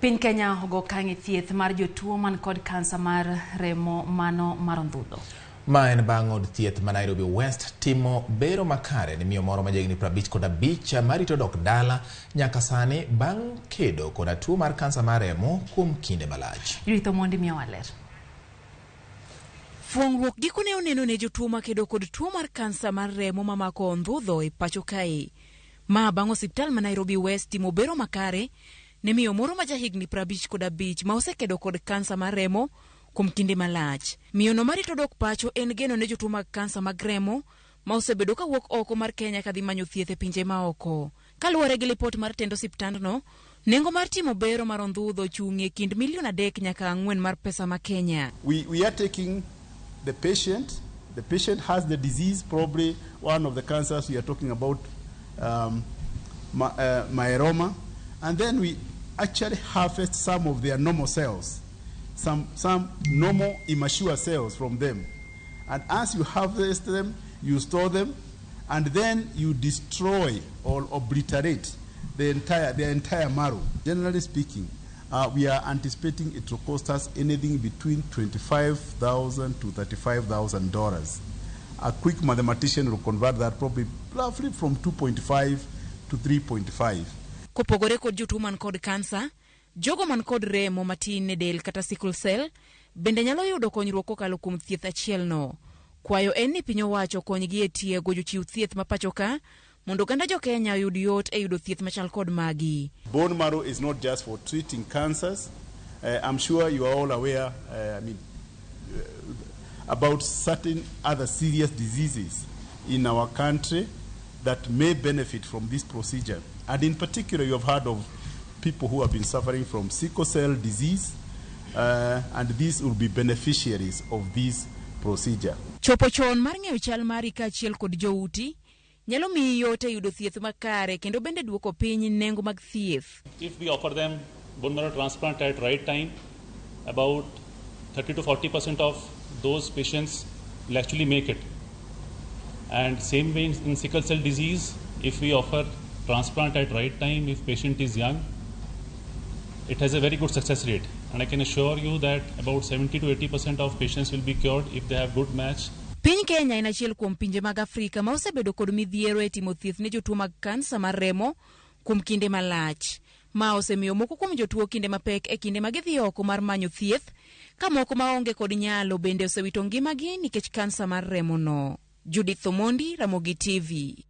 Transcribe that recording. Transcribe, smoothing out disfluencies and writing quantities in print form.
Piny Kenya ogo kangi thieth mar jotuo man kod kansa mar remo mano marondhudho. Ma en bang' od thieth ma Nairobi West timo bero makare ni miyo moro majegni 55 marito dok dala nyaka sani bang' kedo kod tuo mar kansa mar remo kuom kinde malach. Ritho mondi miyo waler. Fuong'ruok gikone oneno ne jotuo makedo kod tuo mar kansa mar remo mamako ondhudho e pacho kae. Ma bang' osiptal ma Nairobi West timo bero makare ne miyo moro ma jahigni 55 ma osekedo kod kansa mar remo kuom kinde malach. Miyo no marito dok pacho en geno ne jotuo mag kansa mag remo ma osebedo ka wuok oko mar Kenya kadhi manyo thieth e pinje ma oko. Kaluwore gi lipot mar tend osiptandno, nengo mar timo bero mar ondhudho chung'e kind $3 million nyaka 4 mar pesa ma Kenya. We are taking the patient. The patient has the disease, probably one of the cancers we are talking about, myeloma, and then we actually harvest some of their normal cells, some normal immature cells from them. And as you harvest them, you store them, and then you destroy or obliterate the entire marrow. Generally speaking, we are anticipating it will cost us anything between $25,000 to $35,000. A quick mathematician will convert that probably roughly from 2.5 to 3.5. Kopogore kod jotuo man kod kansa, jogo man kod remo matin ne del kata sickle cell bende nyalo yudo konyruok kokalo kuom thieth achiel no. Kwayo en ni piny owacho konygi e tiego jochiw thieth ma pacho ka mondo ganda jo Kenya yud yot e yudo thieth machal kod magi. Bone marrow is not just for treating cancers. I'm sure you are all aware about certain other serious diseases in our country that may benefit from this procedure. And in particular, you have heard of people who have been suffering from sickle cell disease, and these will be beneficiaries of this procedure. Chopo chon mar ng'eyo chal mari kaachiel kod jouti nyalo miyo yot e yudo thieth makare kendo bende duoko piny nengo mag thieth. If we offer them bone marrow transplant at right time, about 30 to 40% of those patients will actually make it. And same way in sickle cell disease, if we offer transplant at right time, if patient is young, it has a very good success rate. And I can assure you that about 70 to 80% of patients will be cured if they have good match. Piny Kenya en achiel kuom pinje mag Afrika ma osebedo kod midhiero e timo thieth ne jotuo mag kansa mar remo kuom kinde malach. Ma osemiyo moko kuom jotuo kinde mapek e kinde magidhi oko mar manyo thieth, ka moko maonge kod nyalo bende osewito ngimagi nikech kansa mar remo no. Judith Omondi, Ramogi TV.